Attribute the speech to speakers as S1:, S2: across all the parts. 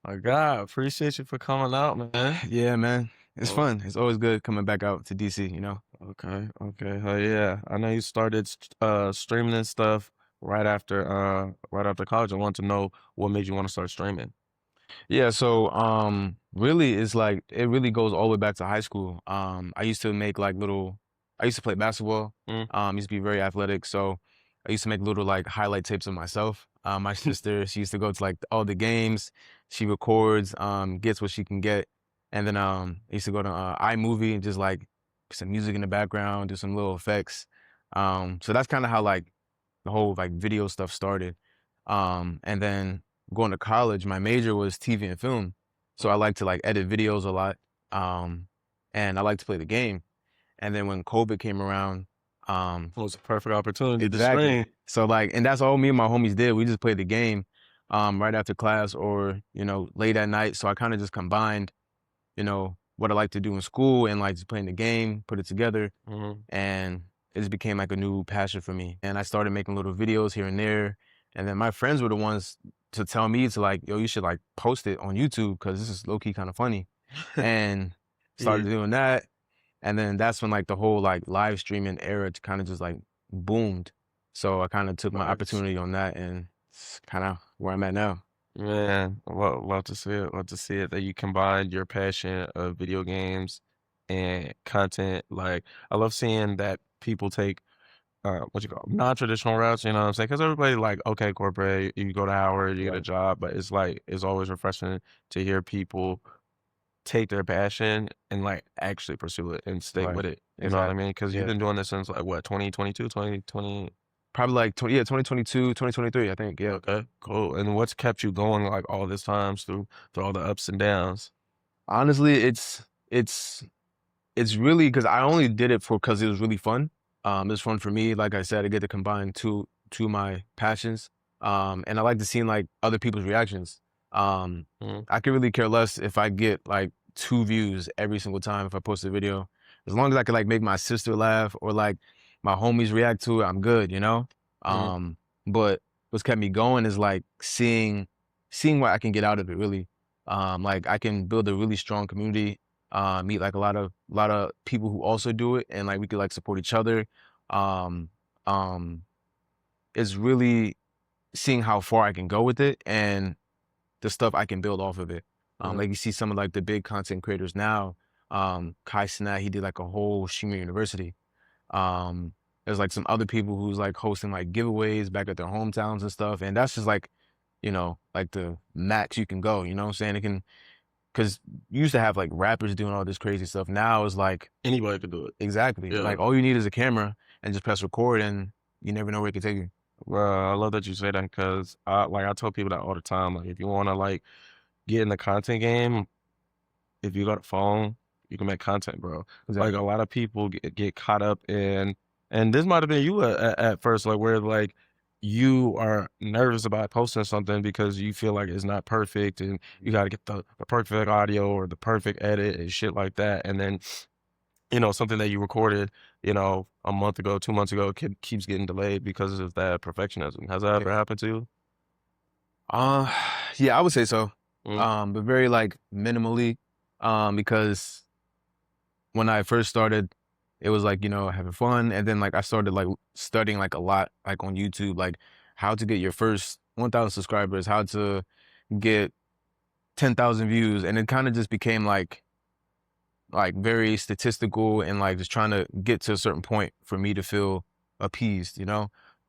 S1: My God, appreciate you for coming out, man.
S2: Yeah, man. It's
S1: Oh,
S2: fun. It's always good coming back out to DC.
S1: okay, okay. Oh yeah. I know you started streaming and stuff right after college. I want to know what made you want to start streaming.
S2: Yeah, so really it's like it really goes all the way back to high school. I used to make like little I used to play basketball.
S1: Mm.
S2: Used to be very athletic, so I used to make little like highlight tapes of myself. My sister, she used to go to like all the games. She records, gets what she can get. And then I used to go to iMovie and just like put some music in the background, do some little effects. So that's kind of how like the whole like video stuff started. And then going to college, my major was TV and film. So I like to like edit videos a lot. And I like to play the game. And then when COVID came around,
S1: It was a perfect opportunity to
S2: exactly.
S1: stream.
S2: So like, and that's all me and my homies did. We just played the game, right after class or, late at night. So I kind of just combined, what I like to do in school and like just playing the game, put it together.
S1: Hmm.
S2: And it just became like a new passion for me. And I started making little videos here and there. And then my friends were the ones to tell me to like, yo, you should like post it on YouTube because this is low key kind of funny. And started
S1: Yeah,
S2: doing that. And then that's when like the whole like live streaming era kind of just like boomed. So I kind of took my
S1: nice.
S2: opportunity on that and it's kind of where I'm at now.
S1: Man, love to see it. Love to see it that you combined your passion of video games and content. Like, I love seeing that people take what you call non-traditional routes, you know what I'm saying? Because everybody like, okay, corporate, you go to Howard, you get a
S2: Right.
S1: job, but it's like it's always refreshing to hear people take their passion and like actually pursue it and stick
S2: Right.
S1: with it. You know what I
S2: Exactly.
S1: mean? Because you've
S2: Yeah.
S1: been doing this since like what, 2022, 2020?
S2: Probably like 2022, 2023, I think. Yeah.
S1: Okay, cool. And what's kept you going like all this times through all the ups and downs?
S2: Honestly, it's really because I only did it for because it was really fun. It's fun for me. Like I said, I get to combine two of my passions. And I like to see like other people's reactions. Um,
S1: Mhm.
S2: I could really care less if I get like 2 views every single time if I post a video. As long as I can like make my sister laugh or like my homies react to it, I'm good.
S1: Mhm.
S2: Um, but what's kept me going is like seeing what I can get out of it really. Like I can build a really strong community, meet like a lot of people who also do it, and like we could like support each other. Um, um, it's really seeing how far I can go with it and the stuff I can build off of it.
S1: Mhm.
S2: Like you see some of like the big content creators now. Cenat, he did like a whole streaming university. Um, there's like some other people who's like hosting like giveaways back at their hometowns and stuff, and that's just like, like the max you can go. You know what I'm saying? It can because you used to have like rappers doing all this crazy stuff. Now it's like
S1: Anybody could do it.
S2: exactly
S1: Yeah.
S2: like all you need is a camera and just press record, and you never know where it can take you.
S1: Well, I love that you say that because I tell people that all the time. Like, if you want to like get in the content game, if you got a phone, you can make content, bro. Like a
S2: Exactly.
S1: lot of people get caught up in, and this might have been you at first, like where like you are nervous about posting something because you feel like it's not perfect and you got to get the perfect audio or the perfect edit and shit like that. And then, something that you recorded, a month ago, 2 months ago, keeps getting delayed because of that perfectionism. Has that
S2: Yeah.
S1: ever happened to you?
S2: Uh, yeah, I would say so.
S1: Mm.
S2: But very like minimally, because when I first started, it was like, having fun. And then like I started like studying like a lot, like on YouTube, like how to get your first 1,000 subscribers, how to get 10,000 views. And it kind of just became like very statistical and like just trying to get to a certain point for me to feel appeased.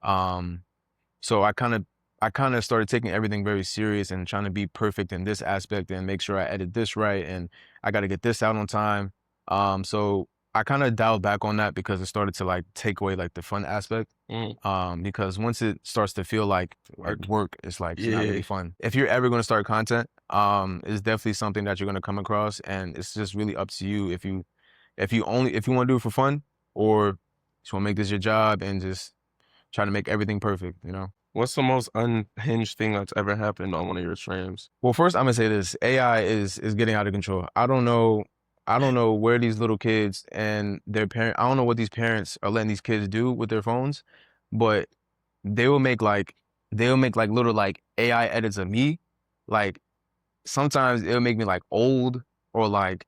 S2: Um, so I kind of started taking everything very serious and trying to be perfect in this aspect and make sure I edit this right and I got to get this out on time. So I kind of dialed back on that because it started to like take away like the fun aspect.
S1: Mm.
S2: Because once it starts to feel like
S1: Work.
S2: work, it's like it's not
S1: Yeah.
S2: really fun. If you're ever going to start content, it's definitely something that you're going to come across, and it's just really up to you if you want to do it for fun or just want to make this your job and just try to make everything perfect.
S1: What's the most unhinged thing that's ever happened on one of your streams?
S2: Well, first I'm gonna say this: AI is getting out of control. I don't know where these little kids and their parent. I don't know what these parents are letting these kids do with their phones, but they will make like little like AI edits of me, like sometimes it'll make me like old, or like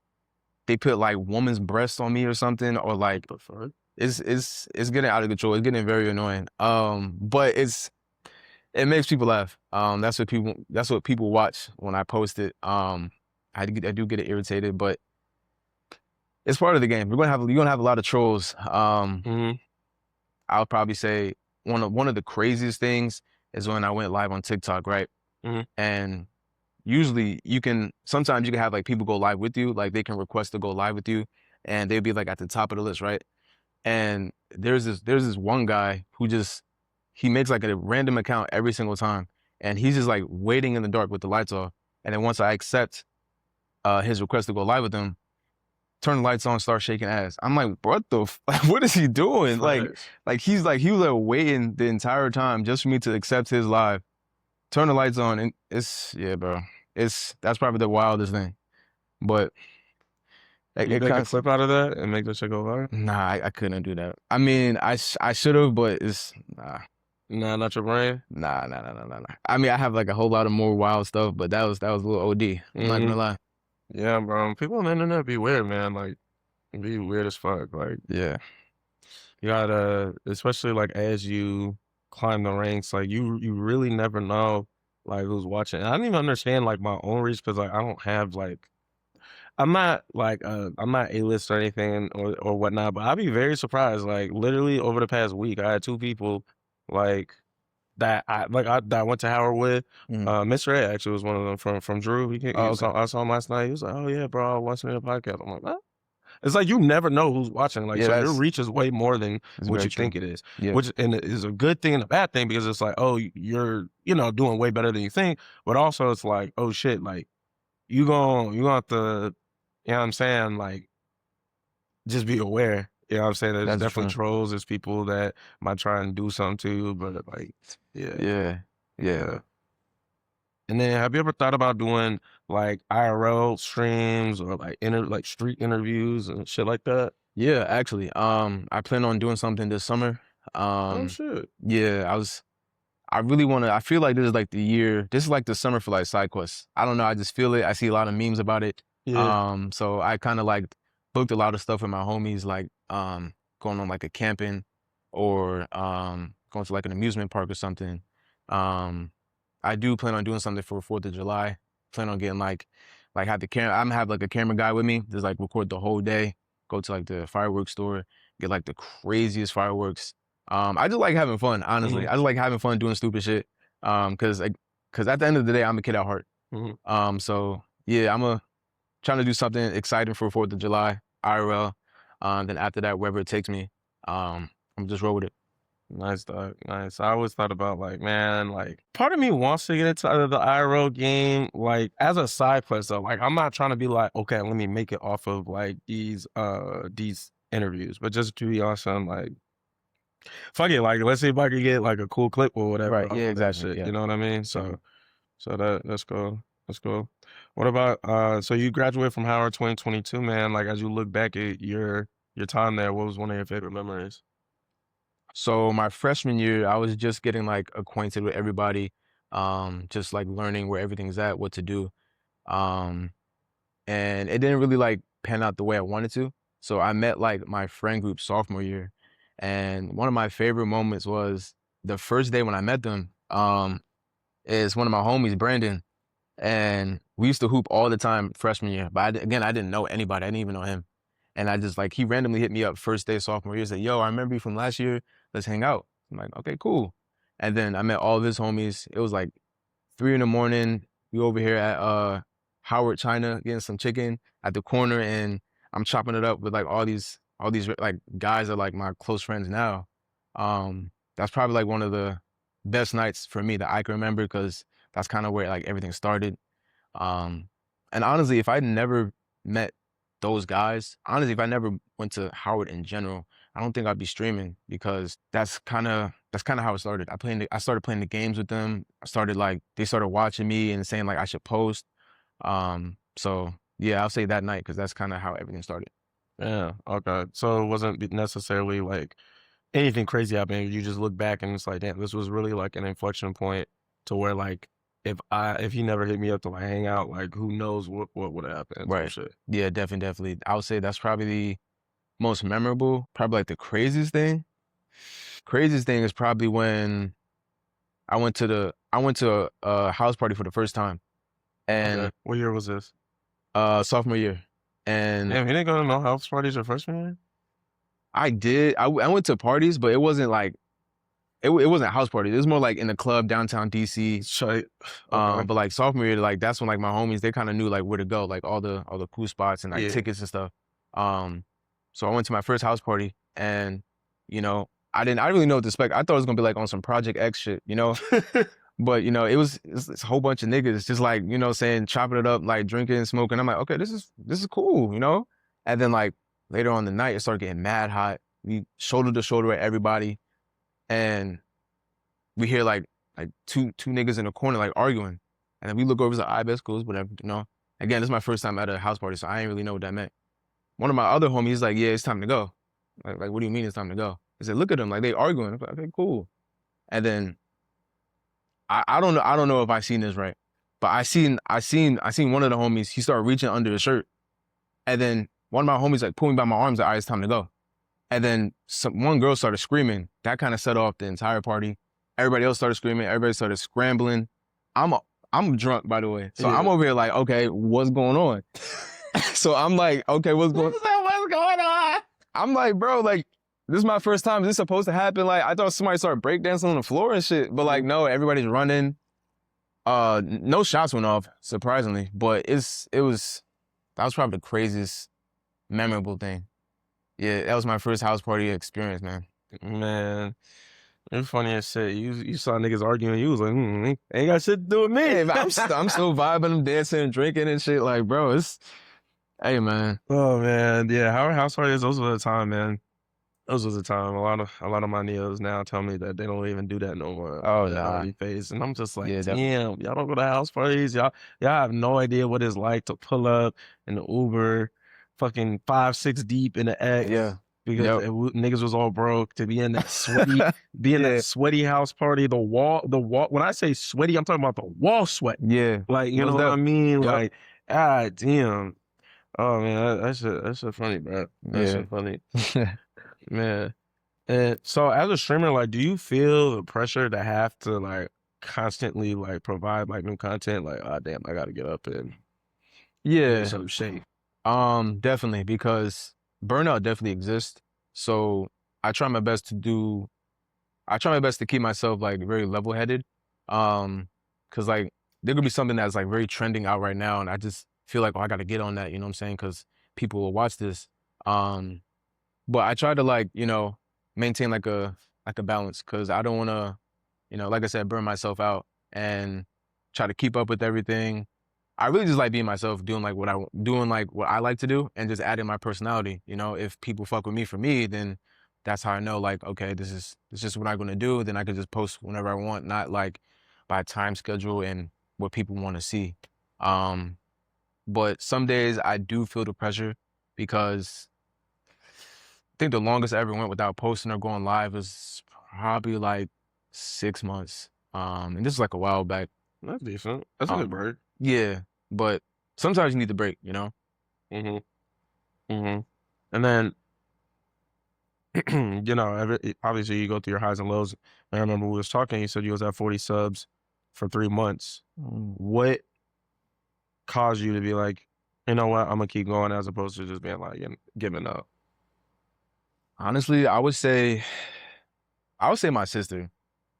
S2: they put like woman's breasts on me or something, or like
S1: The fuck?
S2: it's getting out of control. It's getting very annoying. But it makes people laugh. That's what people watch when I post it. I do get it irritated, but it's part of the game. You're gonna have a lot of trolls.
S1: Mhm.
S2: I'll probably say one of the craziest things is when I went live on TikTok, right?
S1: Mhm.
S2: And usually sometimes you can have like people go live with you, like they can request to go live with you, and they'd be like at the top of the list, right? And there's this one guy who he makes like a random account every single time, and he's just like waiting in the dark with the lights off. And then once I accept his request to go live with him, turn the lights on, start shaking ass. I'm like, what like, what is he doing?
S1: Facts.
S2: He was like waiting the entire time just for me to accept his live, turn the lights on, and yeah, bro. That's probably the wildest thing. But
S1: You
S2: it
S1: make
S2: kind
S1: a
S2: of,
S1: clip out of that and make that shit go viral?
S2: nah, I couldn't do that. I mean, I should have, but it's
S1: Nah, not your brain?
S2: nah. I mean, I have like a whole lot of more wild stuff, but that was a little OD. I'm not gonna
S1: Mhm.
S2: lie.
S1: Yeah, bro. People on the internet be weird, man. Like, be weird as fuck. Like,
S2: Yeah,
S1: you gotta, especially like as you climb the ranks, like you really never know like who's watching. And I don't even understand like my own reach because like I don't have like I'm not A-list or anything or whatnot, but I'd be very surprised. Like literally over the past week, I had two people like that I went to Howard with.
S2: mm.
S1: Mr. A actually was one of them from Drew.
S2: Oh,
S1: He
S2: okay,
S1: saw I saw him last night. He was like, "Oh yeah, bro, I was watching the podcast." I'm like, "What?" It's like you never know who's watching. Like,
S2: yeah,
S1: so your reach is way more than
S2: that's
S1: what
S2: very
S1: you
S2: true.
S1: think it is,
S2: Yeah,
S1: which and it is a good thing and a bad thing because it's like, oh, you're doing way better than you think, but also it's like, oh shit, like you gonna have to, you know what I'm saying, like just be aware. You know what I'm saying? There's
S2: that's
S1: definitely
S2: true.
S1: trolls. There's people that might try and do something to you, but like, yeah,
S2: Yeah, yeah.
S1: yeah. And then have you ever thought about doing like IRL streams or like like street interviews and shit like that?
S2: Yeah, actually, I plan on doing something this summer.
S1: Oh
S2: Um,
S1: shit.
S2: yeah, I really want to. I feel like this is like the year. This is like the summer for like side quests. I don't know. I just feel it. I see a lot of memes about it.
S1: Yeah.
S2: So I kind of like booked a lot of stuff with my homies, like going on like a camping, or going to like an amusement park or something. Um, I do plan on doing something for 4th of July. Plan on getting like have the camera. I'm gonna have like a camera guy with me. Just like record the whole day. Go to like the fireworks store. Get like the craziest fireworks. I just like having fun, honestly.
S1: Mhm.
S2: I just like having fun doing stupid shit. Cause at the end of the day, I'm a kid at heart.
S1: Mhm.
S2: So yeah, trying to do something exciting for 4th of July, IRL. Then after that, wherever it takes me, I'm just roll with it.
S1: Nice, dog. Nice. I always thought about like, man, like part of me wants to get into the IRL game, like as a side quest though. Like I'm not trying to be like, okay, let me make it off of like these interviews, but just to be awesome, like fuck it, like let's see if I can get like a cool clip or whatever
S2: Right.
S1: off
S2: Yeah.
S1: of that
S2: Exactly.
S1: shit.
S2: Yeah.
S1: You know what I mean?
S2: Exactly.
S1: So that's cool. That's cool. What about so you graduated from Howard 2022, man. Like as you look back at your time there, what was one of your favorite memories?
S2: So my freshman year, I was just getting like acquainted with everybody, just like learning where everything's at, what to do. Um, and it didn't really like pan out the way I wanted to. So I met like my friend group sophomore year, and one of my favorite moments was the first day when I met them. Is one of my homies, Brandon, and we used to hoop all the time freshman year. But again, I didn't know anybody. I didn't even know him. And I just like, he randomly hit me up first day sophomore year, said, yo, I remember you from last year. Let's hang out. I'm like, okay, cool. And then I met all of his homies. It was like 3 in the morning. We over here at Howard China getting some chicken at the corner, and I'm chopping it up with like all these like guys that are like my close friends now. That's probably like one of the best nights for me that I can remember, because that's kind of where like everything started. Um, and honestly, if I never met those guys, honestly, if I never went to Howard in general, I don't think I'd be streaming, because that's kind of how it started. I started playing the games with them. They started watching me and saying like I should post. So yeah, I'll say that night, because that's kind of how everything started.
S1: Yeah. Okay. So it wasn't necessarily like anything crazy happening. You just look back and it's like, damn, this was really like an inflection point to where like if he never hit me up to like hang out, like who knows what would have happened, some
S2: Right.
S1: shit.
S2: Yeah, definitely. I would say that's probably the most memorable. Probably like the craziest thing. Craziest thing is probably when I went to a house party for the first time,
S1: Okay.
S2: and
S1: What year was this?
S2: sophomore year, and
S1: Damn, he didn't go to no house parties your freshman year?
S2: I did. I went to parties, but it wasn't like it wasn't house parties. It was more like in the club downtown DC.
S1: Shit. Okay.
S2: But like sophomore year, like that's when like my homies they kind of knew like where to go, like all the cool spots and like
S1: Yeah.
S2: tickets and stuff. So I went to my first house party, and you know I didn't really know what to expect. I thought it was gonna be like on some Project X shit, you know. But you know it's a whole bunch of niggas just like you know saying chopping it up like drinking smoking. I'm like okay this is cool, you know. And then like later on in the night it started getting mad hot. We shoulder to shoulder at everybody, and we hear like two niggas in the corner like arguing, and then we look over to I bet schools whatever, you know. Again, this is my first time at a house party, so I didn't really know what that meant. One of my other homies is like, yeah, it's time to go. Like what do you mean it's time to go? I said, look at them, like they arguing. I'm like, okay, cool. And then I don't know if I seen this right, but I seen one of the homies. He started reaching under his shirt, and then one of my homies like pulled me by my arms. Like, all right, it's time to go. And then one girl started screaming. That kind of set off the entire party. Everybody else started screaming. Everybody started scrambling. I'm drunk, by the way, so
S1: Yeah.
S2: I'm over here like, okay, what's going on? So I'm like, okay, what's going on? I'm like, bro, like, this is my first time. Is this supposed to happen? Like, I thought somebody started breakdancing on the floor and shit. But like, no, everybody's running. No shots went off, surprisingly. But that was probably the craziest, memorable thing. Yeah, that was my first house party experience, man.
S1: Man, you're funny as shit. You saw niggas arguing. You was like, ain't got shit to do with me.
S2: Hey, man, I'm still vibing, I'm dancing and drinking and shit. Like, bro, hey, man.
S1: Oh man, yeah. Our house parties, those were the time, man. Those was the time. A lot of my neos now tell me that they don't even do that no more.
S2: Oh,
S1: That
S2: nah.
S1: early phase, and I'm just like,
S2: Yeah,
S1: damn, y'all don't go to house parties. Y'all have no idea what it's like to pull up in the Uber, fucking 5-6 deep in the X.
S2: Yeah.
S1: Because
S2: Yep.
S1: niggas was all broke to be in that sweaty, that sweaty house party. The wall. When I say sweaty, I'm talking about the wall sweat.
S2: Yeah.
S1: Like you know what I mean? Like, damn. Oh man, that's shit funny, bro. That's shit funny, man. And so, as a streamer, like, do you feel the pressure to have to like constantly like provide like new content? Like, oh damn, I gotta get up and
S2: Yeah.
S1: get some shape.
S2: Definitely, because burnout definitely exists. So I try my best to keep myself like very level-headed. Cause like there could be something that's like very trending out right now, and I just feel like, oh, I gotta get on that, you know what I'm saying? Cause people will watch this. But I try to like, you know, maintain like a balance, cause I don't wanna, you know, like I said, burn myself out and try to keep up with everything. I really just like being myself, doing like what I like to do, and just adding my personality. You know, if people fuck with me for me, then that's how I know like, okay, this is just what I'm gonna do. Then I can just post whenever I want, not like by time schedule and what people want to see. But some days I do feel the pressure, because I think the longest I ever went without posting or going live was probably like 6 months. And this is like a while back.
S1: That's decent. That's a good break.
S2: Yeah, but sometimes you need the break, you know?
S1: And then, you know, obviously you go through your highs and lows. I remember we was talking. You said you was at 40 subs for 3 months. What caused you to be like, you know what, I'm gonna keep going, as opposed to just being like giving up?
S2: Honestly, I would say my sister.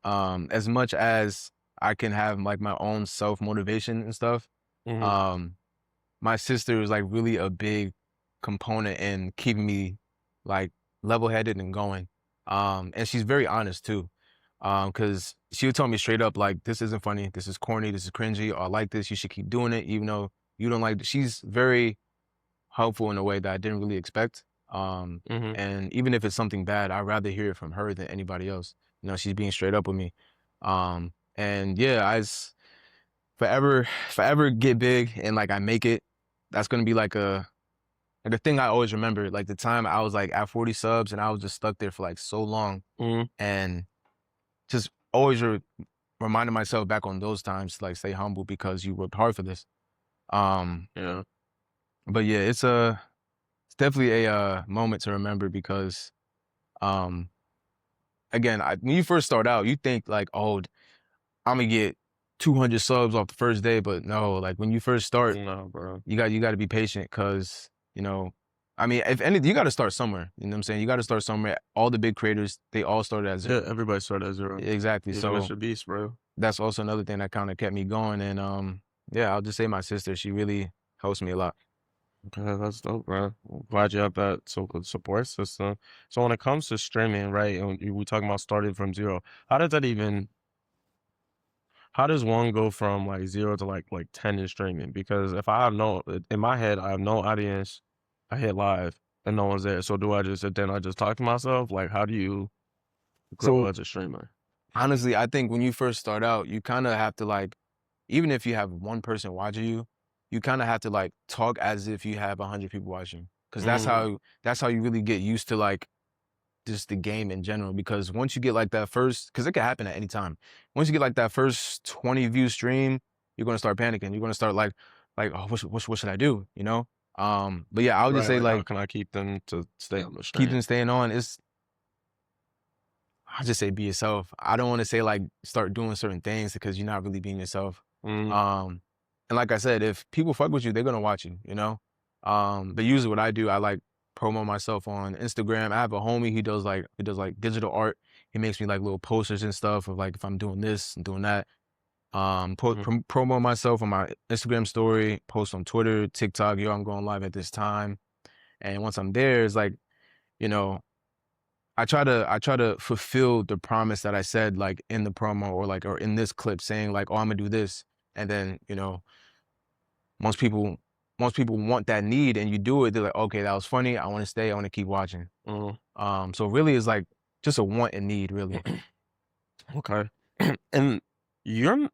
S2: As much as I can have like my own self-motivation and stuff, my sister is like really a big component in keeping me like level-headed and going. And she's very honest too. Cause she would tell me straight up, like, this isn't funny, this is corny, this is cringy, or I like this, you should keep doing it, even though you don't like it. She's very helpful in a way that I didn't really expect. And even if it's something bad, I'd rather hear it from her than anybody else. You know, she's being straight up with me. And yeah, if I ever get big and like I make it, that's gonna be like a thing I always remember. Like the time I was like at 40 subs and I was just stuck there for like so long, and just always reminding myself back on those times to like stay humble because you worked hard for this.
S1: Yeah.
S2: But yeah, it's definitely a moment to remember because um again, when you first start out, you think like, oh, I'm gonna get 200 subs off the first day, but no, like when you first start,
S1: No, bro.
S2: you got to be patient because I mean, if anything, you got to start somewhere. You know what I'm saying? You got to start somewhere. All the big creators, they all started at
S1: Yeah,
S2: zero.
S1: everybody started at 0.
S2: Exactly.
S1: You're the
S2: So
S1: Mr. Beast, bro.
S2: that's also another thing that kind of kept me going. And yeah, I'll just say my sister, she really helps me a lot.
S1: Okay, that's dope, bro. I'm glad you have that so good support system. So when it comes to streaming, right, and we talking about starting from 0, how does that even how does one go from like 0 to like 10 in streaming? Because if I have no in my head, I have no audience, I hit live and no one's there. So do I just then I just talk to myself? Like how do you grow
S2: So
S1: as a streamer?
S2: honestly, I think when you first start out, you kind of have to like, even if you have one person watching you, you kind of have to like talk as if you have 100 people watching, because
S1: Mm,
S2: that's how you really get used to like just the game in general. Because once you get like that first, because it can happen at any time. Once you get like that first 20 view stream, you're gonna start panicking. You're gonna start like, oh, what should I do? You know. But yeah, I would just
S1: right,
S2: say
S1: like how
S2: like
S1: can I keep them to stay on the
S2: keep
S1: stream?
S2: them staying on. I just say be yourself. I don't want to say like start doing certain things because you're not really being yourself.
S1: Mm,
S2: Um, and like I said, if people fuck with you, they're gonna watch you, you know? But usually what I do, I like promo myself on Instagram. I have a homie, he does like digital art. He makes me like little posters and stuff of like if I'm doing this and doing that.
S1: mhm,
S2: Promo myself on my Instagram story, post on Twitter, TikTok, yo, I'm going live at this time. And once I'm there, it's like, you know, I try to fulfill the promise that I said like in the promo or in this clip saying like, oh, I'm gonna do this. And then, most people most people want that need and you do it, they're like, okay, that was funny. I want to stay, I want to keep watching.
S1: mm.
S2: So really it's like just a want and need, really.
S1: Okay. And you're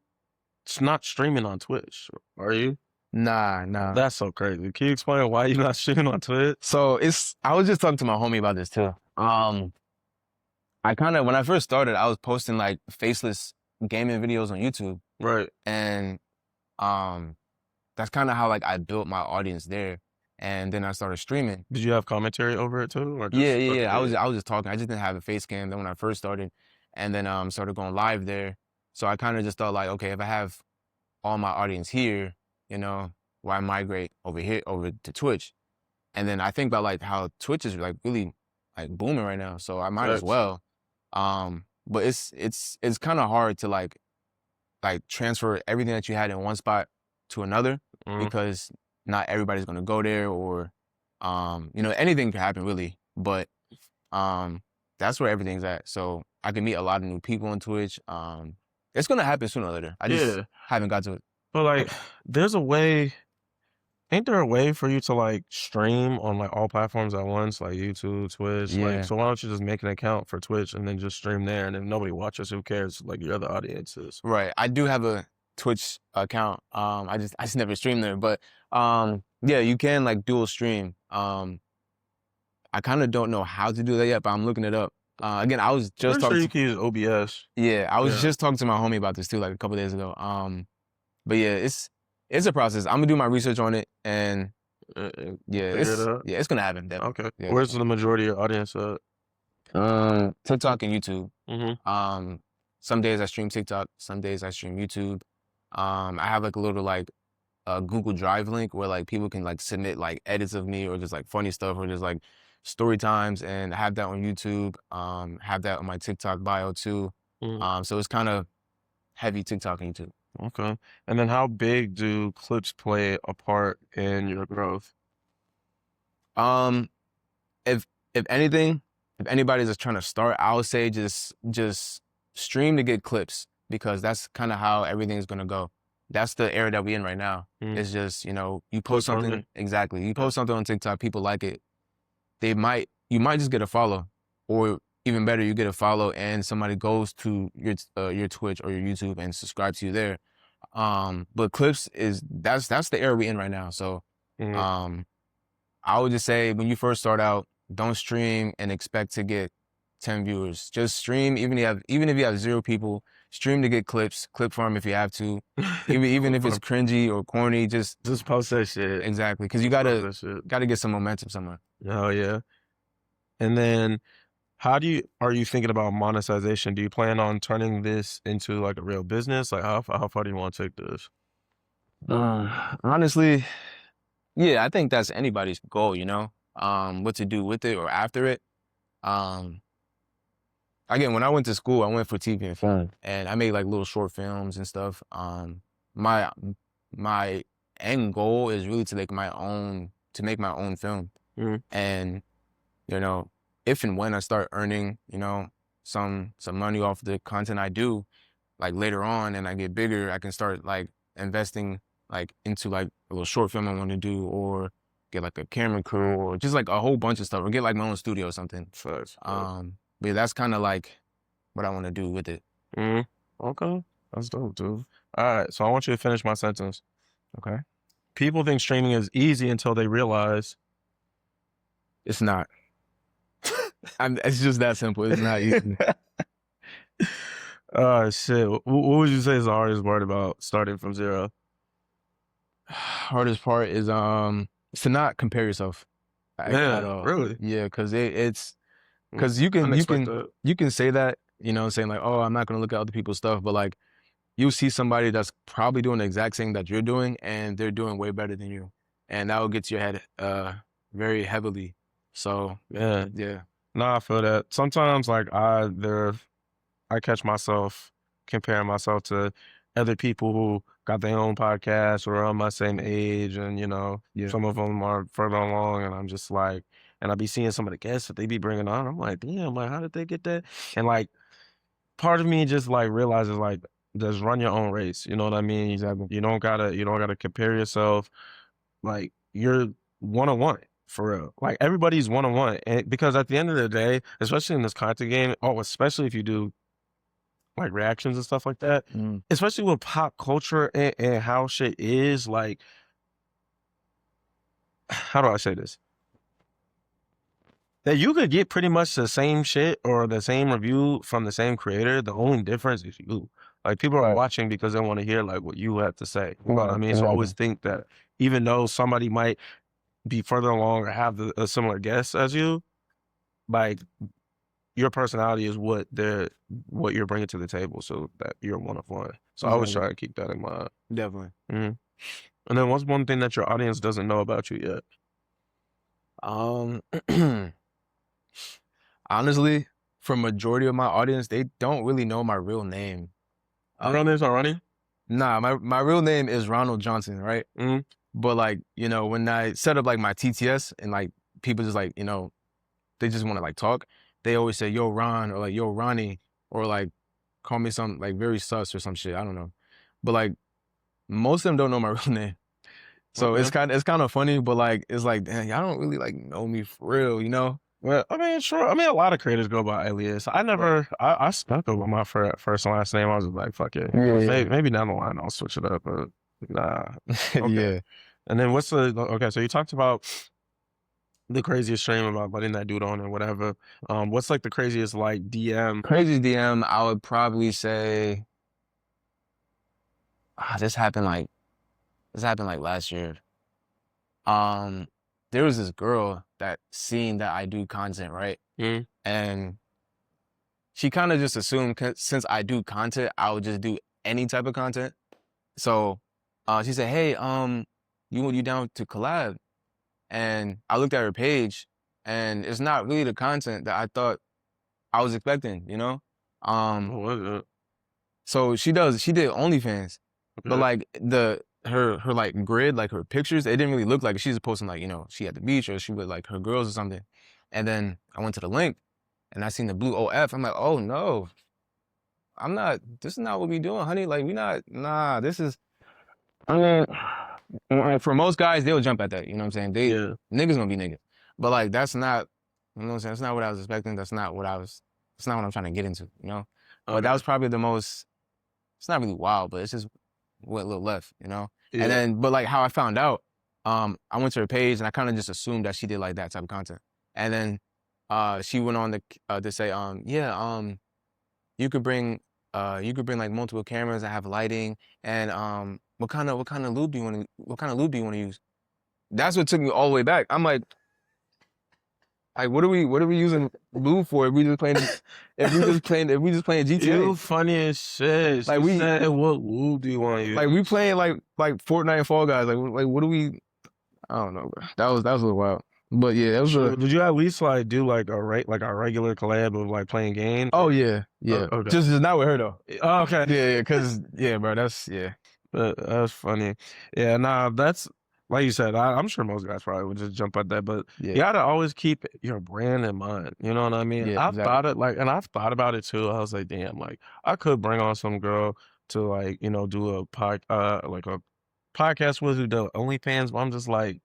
S1: not streaming on Twitch, are you?
S2: Nah, nah.
S1: That's so crazy. Can you explain why you're not streaming on Twitch?
S2: So I was just talking to my homie about this too. I kind of when I first started, I was posting like faceless gaming videos on YouTube.
S1: Right.
S2: And um that's kind of how like I built my audience there. And then I started streaming.
S1: Did you have commentary over it too, or
S2: Yeah,
S1: just
S2: yeah,
S1: okay?
S2: yeah.
S1: Yeah.
S2: I was just talking. I just didn't have a face cam then when I first started. And then started going live there. So I kind of just thought like, okay, if I have all my audience here, why migrate over here over to Twitch? And then I think about like how Twitch is like really like booming right now. So I might as
S1: Facts.
S2: well. But it's kind of hard to like transfer everything that you had in one spot to another
S1: Mm,
S2: because not everybody's gonna go there or anything can happen really. But um that's where everything's at. So I can meet a lot of new people on Twitch. It's gonna happen sooner or later. I just
S1: yeah,
S2: haven't got to it.
S1: but like, there's a way. Ain't there a way for you to like stream on like all platforms at once, like YouTube, Twitch? Like,
S2: Yeah.
S1: so why don't you just make an account for Twitch and then just stream there? And if nobody watches, who cares? Like your other audiences.
S2: Right. I do have a Twitch account. I just never stream there. But yeah, you can like dual stream. I kind of don't know how to do that yet, but I'm looking it up. Again, I was just
S1: Pretty sure
S2: talking
S1: you
S2: to
S1: can use OBS.
S2: yeah, I was
S1: Yeah.
S2: just talking to my homie about this too, like a couple days ago. But yeah, it's a process. I'm gonna do my research on it, and
S1: We'll figure it out.
S2: it's gonna happen. Definitely.
S1: Okay.
S2: Yeah, it's
S1: Where's
S2: gonna
S1: the majority of your audience at?
S2: TikTok and YouTube.
S1: Mm-hmm.
S2: Some days I stream TikTok, some days I stream YouTube. I have like a little like a Google Drive link where like people can like submit like edits of me or just like funny stuff or just like story times, and I have that on YouTube. Have that on my TikTok bio too.
S1: Mm,
S2: So it's kind of heavy TikTok and YouTube.
S1: okay. And then how big do clips play a part in your growth?
S2: Um, if if anything, if anybody's just trying to start, I would say just stream to get clips because that's kind of how everything's gonna go. That's the era that we're in right now.
S1: Mm,
S2: It's just, you post
S1: clip
S2: something,
S1: farming?
S2: exactly. You
S1: Yeah.
S2: post something on TikTok, people like it. You might just get a follow, or even better, you get a follow and somebody goes to your Twitch or your YouTube and subscribe to you there. But clips that's the era we're in right now. So,
S1: Mm,
S2: um, I would just say when you first start out, don't stream and expect to get 10 viewers. Just stream even if you have 0 people, stream to get clips, clip farm if you have to. Even if it's cringy or corny, just
S1: post that shit.
S2: exactly. Because you
S1: Just post that shit.
S2: gotta get some momentum somewhere.
S1: Oh yeah. And then are you thinking about monetization? Do you plan on turning this into like a real business? Like how far do you want to take this?
S2: Honestly, yeah, I think that's anybody's goal, you know? What to do with it or after it. Again, when I went to school, I went for TV and film, and I made like little short films and stuff. My my end goal is really to make my own film, and you know, if and when I start earning, you know, some money off the content I do, like later on, and I get bigger, I can start like investing like into like a little short film I want to do, or get like a camera crew, or just like a whole bunch of stuff, or get like my own studio or something. But yeah, that's kind of like what I want to do with it.
S1: Okay, that's dope, dude. All right, so I want you to finish my sentence.
S2: Okay.
S1: People think streaming is easy until they realize
S2: It's not. It's just that simple. It's not easy.
S1: Shit. What would you say is the hardest part about starting from zero?
S2: Hardest part is to not compare yourself.
S1: Yeah,
S2: at all.
S1: really?
S2: Yeah, because it's because you can say that, you know, saying like, oh, I'm not gonna look at other people's stuff, but like you see somebody that's probably doing the exact same that you're doing, and they're doing way better than you, and that will get to your head very heavily. So
S1: Yeah.
S2: yeah.
S1: No, I feel that. Sometimes like I catch myself comparing myself to other people who got their own podcast or around my same age, and you know,
S2: Yeah.
S1: some of them are further along, and I'm just like, and I be seeing some of the guests that they be bringing on. I'm like, damn, like how did they get that? And like, part of me just like realizes like, just run your own race. You know what I mean?
S2: Exactly.
S1: You don't gotta compare yourself. Like you're one on one. For real. Like everybody's one on one. And because at the end of the day, especially in this content game, especially if you do like reactions and stuff like that, especially with pop culture and how shit is, like, how do I say this? That you could get pretty much the same shit or the same review from the same creator. The only difference is you. Like people are watching because they want to hear like what you have to say. You know what I mean? So I always think that even though somebody might be further along or have a similar guest as you, like your personality is what you're bringing to the table, so that you're one of one. So I always try to keep that in mind.
S2: Definitely.
S1: And then what's one thing that your audience doesn't know about you yet?
S2: Honestly, for majority of my audience, they don't really know my real name.
S1: Your real name's not Ronnie?
S2: Nah, my real name is Ronald Johnson, right? But like, you know, when I set up like my TTS and like people just like, you know, they just want to like talk, they always say, yo, Ron, or like, yo, Ronnie, or like call me something like very sus or some shit. I don't know. But like most of them don't know my real name. So it's kind of funny, but like it's like, damn, y'all don't really like know me for real, you know?
S1: Well, I mean, sure. I mean, a lot of creators go by alias. I stuck up with my first and last name. I was just like, fuck it. Yeah. Maybe down the line I'll switch it up, but nah. Okay.
S2: Yeah.
S1: And then so you talked about the craziest stream about letting that dude on and whatever. What's like the craziest like DM?
S2: Craziest DM, I would probably say, this happened like last year. There was this girl that seen that I do content, right? And she kind of just assumed since I do content, I would just do any type of content. So she said, hey, you down to collab? And I looked at her page, and it's not really the content that I thought I was expecting, you know?
S1: What was it?
S2: So she did OnlyFans, but like her like grid, like her pictures, it didn't really look like she's posting like, you know, she at the beach or she with like her girls or something. And then I went to the link and I seen the blue OF. I'm like, oh no, this is not what we doing, honey. Like this is, I mean, for most guys, they'll jump at that, you know what I'm saying? Niggas gonna be niggas. But like, that's not, you know what I'm saying? That's not what I was expecting. That's not what I'm trying to get into, you know? But that was probably the most, it's not really wild, but it's just what little left, you know? And then, but like how I found out, I went to her page and I kind of just assumed that she did like that type of content. And then she went on to say, you could bring you could bring like multiple cameras that have lighting, and what kind of lube do you want to use? That's what took me all the way back. I'm like, what are we using lube for if we just playing GTA?
S1: You funny as shit.
S2: Like,
S1: You
S2: we
S1: said, what lube do you want to use?
S2: like we playing like Fortnite and Fall Guys. Like what do we? I don't know, bro. That was a little wild. But yeah, that was a.
S1: Did you at least like do like a regular collab of like playing games?
S2: Oh yeah, yeah.
S1: Okay.
S2: Just not with her though.
S1: Oh, okay.
S2: Yeah, cause yeah, bro. That's
S1: That's funny. Yeah, nah, that's like you said. I'm sure most guys probably would just jump at that, but
S2: yeah.
S1: you gotta always keep your brand in mind. You know what I mean?
S2: Yeah,
S1: I've thought it like, and I've thought about it too. I was like, damn, like I could bring on some girl to like do a like a podcast with who do OnlyFans, but I'm just like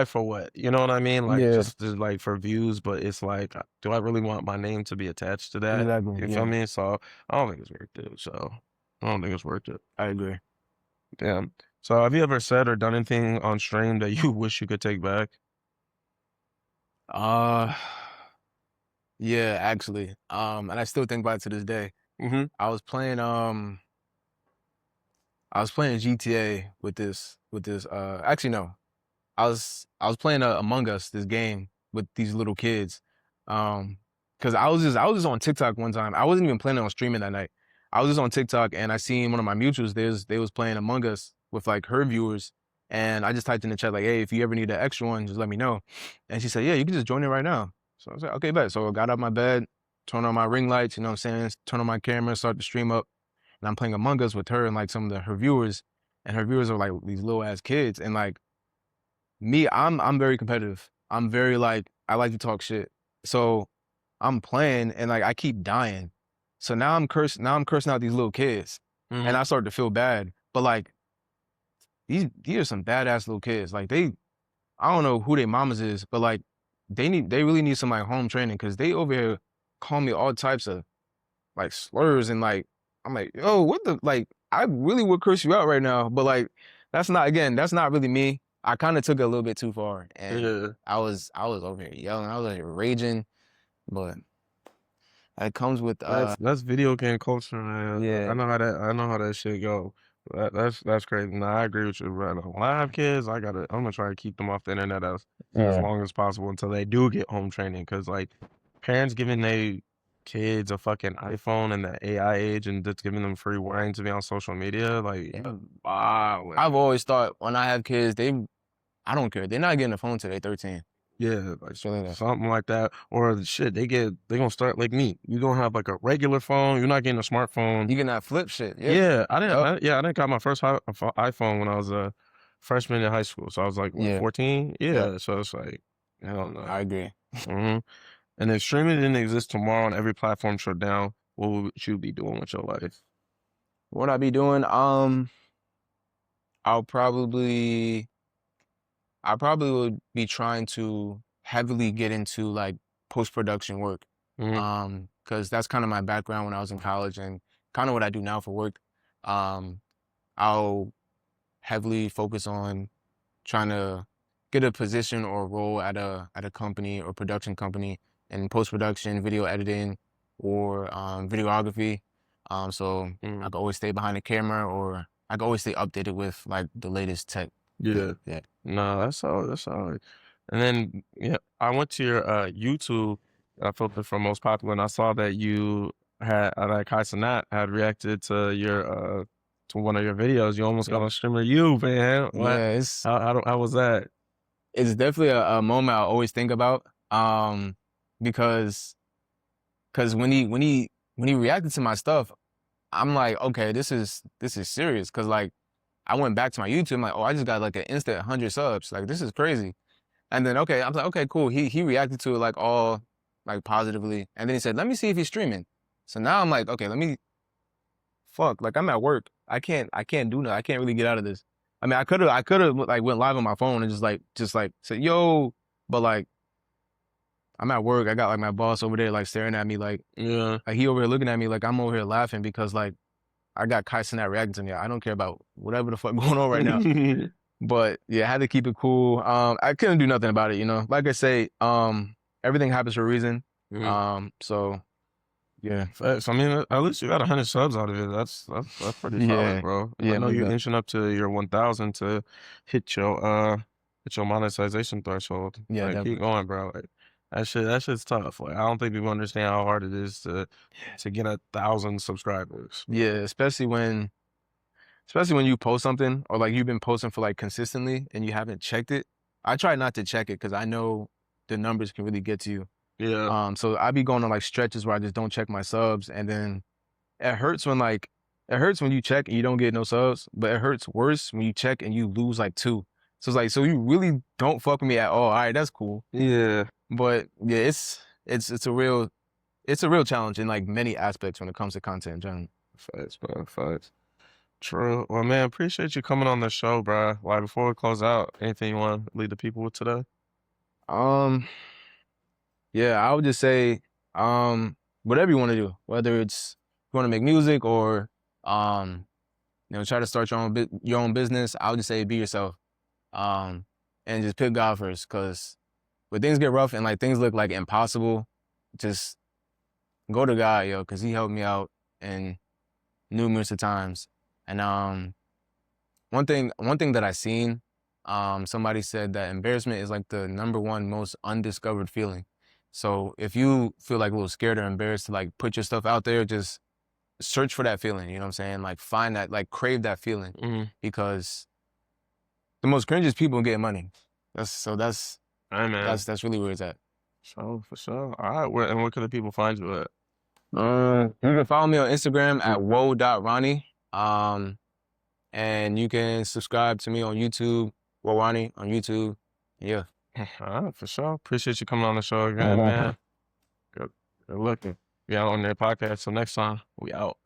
S1: for what? You know what I mean? Like
S2: Yeah.
S1: just like for views, but it's like, do I really want my name to be attached to that?
S2: Exactly.
S1: You
S2: Yeah.
S1: feel me? So I don't think it's worth it. So I don't think it's worth it.
S2: I agree.
S1: Damn. So have you ever said or done anything on stream that you wish you could take back?
S2: Yeah, actually. And I still think about it to this day.
S1: Mm-hmm.
S2: I was playing GTA with this actually no. I was playing Among Us, this game with these little kids. Cause I was just on TikTok one time. I wasn't even planning on streaming that night. I was just on TikTok and I seen one of my mutuals, they was playing Among Us with like her viewers. And I just typed in the chat like, hey, if you ever need an extra one, just let me know. And she said, yeah, you can just join it right now. So I was like, okay, bet. So I got out my bed, turned on my ring lights, you know what I'm saying? Turn on my camera, start the stream up. And I'm playing Among Us with her and like some of her viewers. And her viewers are like these little ass kids. And like me, I'm very competitive. I'm very like, I like to talk shit. So I'm playing and like I keep dying. So now I'm cursing out these little kids.
S1: Mm-hmm.
S2: And I start to feel bad. But like these are some badass little kids. Like I don't know who their mamas is, but like they really need some like home training because they over here call me all types of like slurs and like I'm like, yo, what the like I really would curse you out right now. But like that's not really me. I kind of took it a little bit too far. And
S1: Yeah.
S2: I was over here yelling, I was like raging, but it comes with
S1: That's video game culture, man.
S2: Yeah.
S1: I know how that shit go. That's crazy. Nah, I agree with you, bro. When I have kids, I'm gonna try to keep them off the internet as long as possible until they do get home training. Cause like parents giving their kids a fucking iPhone in the AI age and just giving them free wine to be on social media, like wow.
S2: I've always thought when I have kids, I don't care. They're not getting a phone till they're 13.
S1: Yeah, like something like that. Or shit, they gonna start like me. You gonna have like a regular phone. You're not getting a smartphone.
S2: You can not flip shit.
S1: Yeah, I didn't got my first iPhone when I was a freshman in high school. So I was like, what, 14? Yeah, so it's like, I don't know.
S2: I agree.
S1: Mm-hmm. And if streaming didn't exist tomorrow and every platform shut down, what would you be doing with your life?
S2: What I be doing? I probably would be trying to heavily get into like post-production work.
S1: Mm-hmm.
S2: Cause that's kind of my background when I was in college and kind of what I do now for work. I'll heavily focus on trying to get a position or role at a company or production company in post-production, video editing, or videography. So I can always stay behind the camera or I can always stay updated with like the latest tech.
S1: Yeah. No, that's solid. And then I went to your YouTube. I filtered for most popular, and I saw that you had like Cenat had reacted to your to one of your videos. You almost got on streamer you, man.
S2: Yeah,
S1: how was that?
S2: It's definitely a moment I always think about. Because when he reacted to my stuff, I'm like, okay, this is serious. Cause like I went back to my YouTube, I'm like, oh, I just got like an instant 100 subs. Like this is crazy. And then I was like, okay, cool. He reacted to it like all like positively. And then he said, let me see if he's streaming. So now I'm like, okay, like I'm at work. I can't do nothing. I can't really get out of this. I mean, I could have like went live on my phone and just like said, yo, but like I'm at work. I got like my boss over there like staring at me like he over here looking at me like I'm over here laughing because like I got Cenat reacting to me. I don't care about whatever the fuck going on right now. But yeah, I had to keep it cool. I couldn't do nothing about it, you know. Like I say, everything happens for a reason. So Yeah.
S1: Facts. I mean, at least you got 100 subs out of it. That's pretty solid,
S2: Yeah.
S1: bro. I
S2: Yeah,
S1: know
S2: most
S1: you're
S2: definitely.
S1: inching up to your 1,000 to hit your monetization threshold.
S2: Yeah,
S1: Like, keep
S2: definitely.
S1: going, bro. Like, that shit's tough. Like, I don't think people understand how hard it is to get 1,000 subscribers.
S2: Yeah, especially when you post something or like you've been posting for like consistently and you haven't checked it. I try not to check it because I know the numbers can really get to you.
S1: Yeah.
S2: So I be going on like stretches where I just don't check my subs, and then it hurts when you check and you don't get no subs, but it hurts worse when you check and you lose like 2. So it's like, so you really don't fuck with me at all. All right, that's cool.
S1: Yeah.
S2: But yeah, it's a real challenge in like many aspects when it comes to content in general.
S1: Facts, bro. Facts. True. Well, man, appreciate you coming on the show, bro. Like, before we close out, anything you want to lead the people with today?
S2: Um, yeah, I would just say, whatever you want to do, whether it's you want to make music or try to start your own business. I would just say be yourself. And just pick God first, because when things get rough and like things look like impossible, just go to God, yo, because He helped me out in numerous of times. And one thing that I seen, somebody said that embarrassment is like the #1 most undiscovered feeling. So if you feel like a little scared or embarrassed to like put your stuff out there, just search for that feeling. You know what I'm saying? Like find that, like crave that feeling,
S1: Mm-hmm.
S2: because the most cringiest people get money. That's
S1: Hey, man.
S2: that's really where it's at.
S1: So, for sure. All right. Where can the people find you at?
S2: You can follow me on Instagram at woah.ronny. And you can subscribe to me on YouTube, Woah Ronny on YouTube. Yeah.
S1: All right, for sure. Appreciate you coming on the show again, man. Good looking. Be out on their podcast. Till next time, we out.